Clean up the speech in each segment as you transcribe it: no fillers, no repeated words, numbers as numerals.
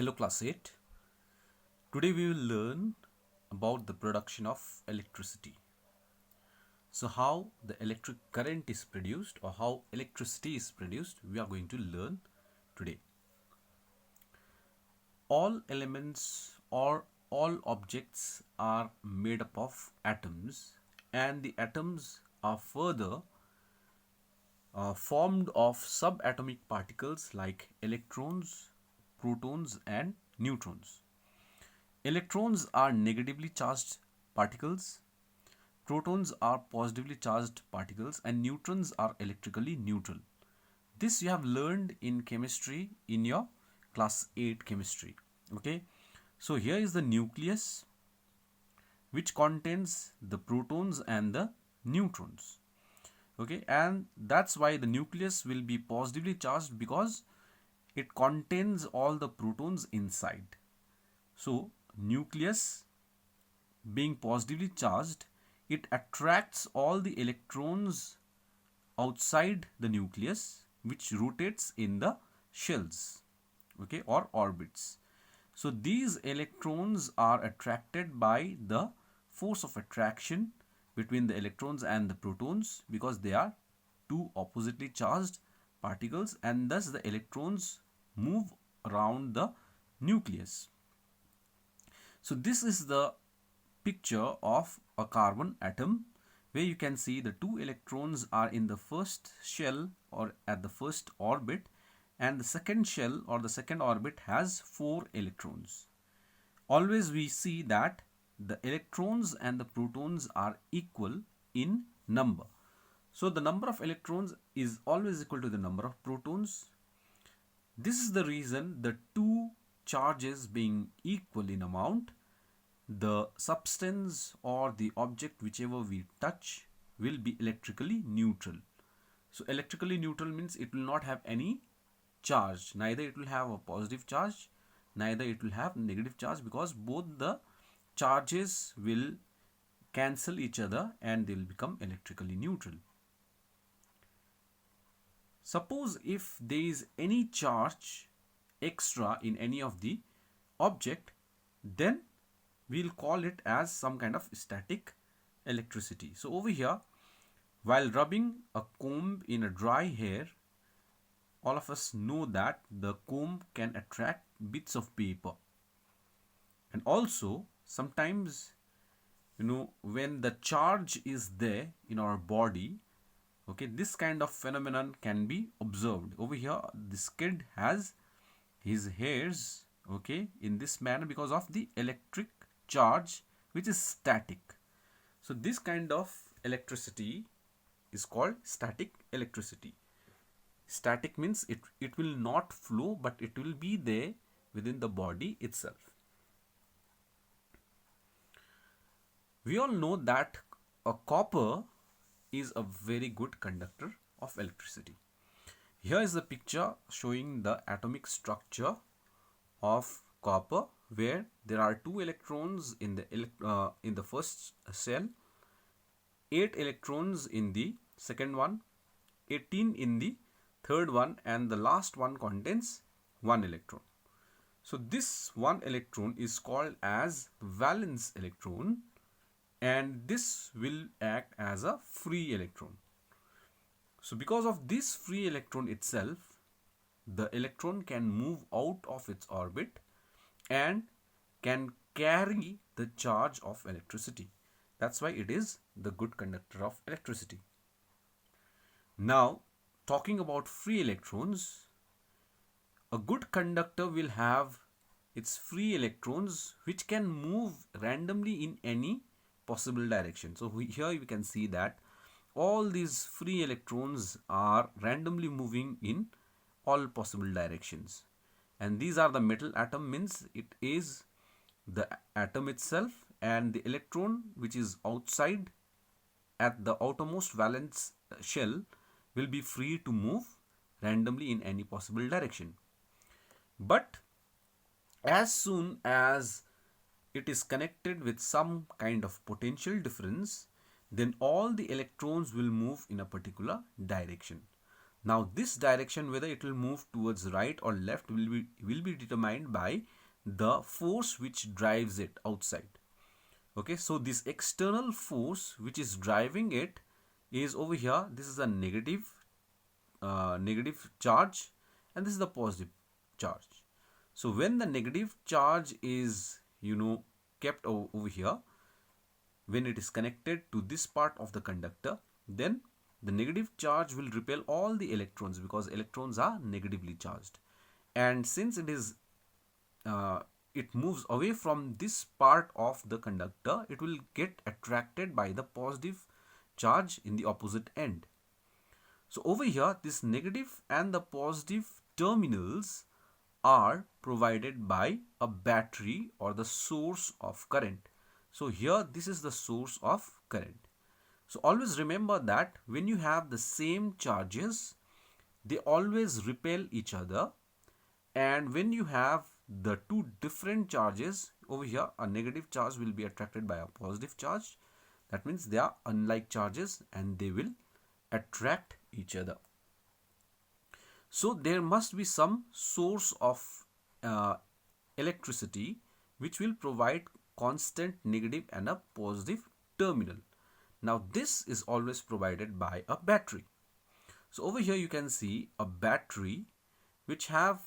Hello class 8. Today we will learn about the production of electricity. So how the electric current is produced or how electricity is produced we are going to learn today. All elements or all objects are made up of atoms, and the atoms are further formed of subatomic particles like electrons, protons and neutrons. Electrons are negatively charged particles, protons are positively charged particles, and neutrons are electrically neutral. This you have learned in chemistry in your class 8 chemistry. Okay, so here is the nucleus which contains the protons and the neutrons. Okay, and that's why the nucleus will be positively charged because it contains all the protons inside. So nucleus being positively charged, it attracts all the electrons outside the nucleus which rotates in the shells, okay, or orbits. So these electrons are attracted by the force of attraction between the electrons and the protons because they are two oppositely charged particles, and thus the electrons move around the nucleus. So this is the picture of a carbon atom where you can see the two electrons are in the first shell or at the first orbit, and the second shell or the second orbit has 4 electrons. Always we see that the electrons and the protons are equal in number. So the number of electrons is always equal to the number of protons. This is the reason the two charges being equal in amount, the substance or the object whichever we touch will be electrically neutral. So electrically neutral means it will not have any charge, neither it will have a positive charge, neither it will have negative charge, because both the charges will cancel each other and they will become electrically neutral. Suppose if there is any charge extra in any of the object, then we'll call it as some kind of static electricity. So over here, while rubbing a comb in a dry hair, all of us know that the comb can attract bits of paper. And also sometimes, when the charge is there in our body, okay, this kind of phenomenon can be observed. Over here this kid has his hairs, okay, in this manner because of the electric charge which is static. So this kind of electricity is called static electricity. Static means it will not flow, but it will be there within the body itself. We all know that a copper is a very good conductor of electricity. Here is the picture showing the atomic structure of copper, where there are 2 electrons in the first cell, 8 electrons in the second one, 18 in the third one, and the last one contains 1 electron. So this 1 electron is called as valence electron, and this will act as a free electron. So because of this free electron itself, the electron can move out of its orbit and can carry the charge of electricity. That's why it is the good conductor of electricity. Now, talking about free electrons, a good conductor will have its free electrons which can move randomly in any possible direction. So here you can see that all these free electrons are randomly moving in all possible directions, and these are the metal atom, means it is the atom itself, and the electron which is outside at the outermost valence shell will be free to move randomly in any possible direction. But as soon as it is connected with some kind of potential difference, then all the electrons will move in a particular direction. Now this direction, whether it will move towards right or left, will be determined by the force which drives it outside. Okay, so this external force which is driving it is over here. This is a negative charge, and this is the positive charge. So when the negative charge is kept over here, when it is connected to this part of the conductor, then the negative charge will repel all the electrons because electrons are negatively charged. And since it moves away from this part of the conductor, it will get attracted by the positive charge in the opposite end. So over here, this negative and the positive terminals are provided by a battery or the source of current. So here, this is the source of current. So always remember that when you have the same charges, they always repel each other. And when you have the two different charges, over here a negative charge will be attracted by a positive charge. That means they are unlike charges and they will attract each other. So there must be some source of electricity which will provide constant negative and a positive terminal. Now this is always provided by a battery. So over here you can see a battery which has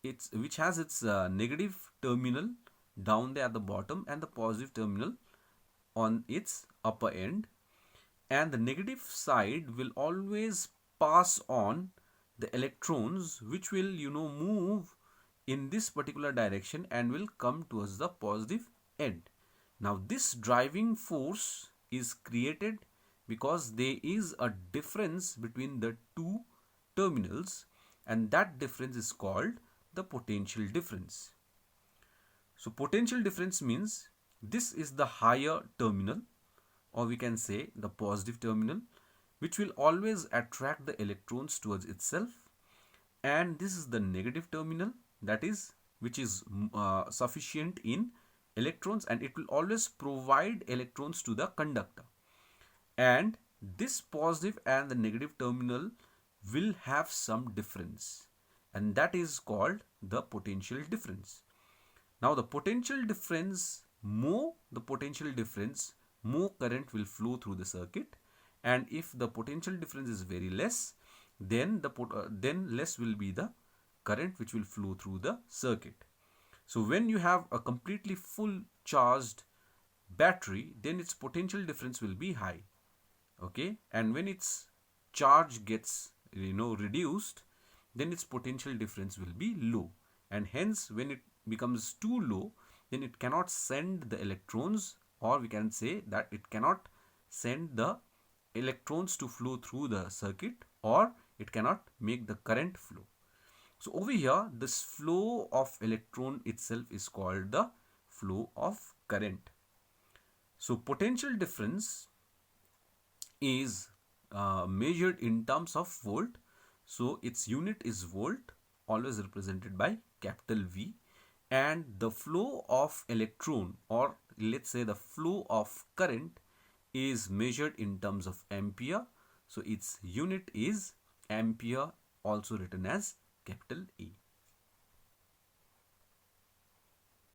its negative terminal down there at the bottom and the positive terminal on its upper end, and the negative side will always pass on the electrons which will move in this particular direction and will come towards the positive end. Now this driving force is created because there is a difference between the two terminals, and that difference is called the potential difference. So potential difference means this is the higher terminal, or we can say the positive terminal, which will always attract the electrons towards itself, and this is the negative terminal, that is which is sufficient in electrons, and it will always provide electrons to the conductor. And this positive and the negative terminal will have some difference, and that is called the potential difference. Now the potential difference, more current will flow through the circuit, and if the potential difference is very less, then less will be the current which will flow through the circuit. So when you have a completely full charged battery, then its potential difference will be high. Okay, and when its charge gets reduced, then its potential difference will be low, and hence when it becomes too low, then it cannot send the electrons, or we can say that it cannot send the electrons to flow through the circuit, or it cannot make the current flow. So over here, this flow of electron itself is called the flow of current. So potential difference is measured in terms of volt. So its unit is volt, always represented by capital V, and the flow of electron, or let's say the flow of current, is measured in terms of ampere. So its unit is ampere, also written as capital A.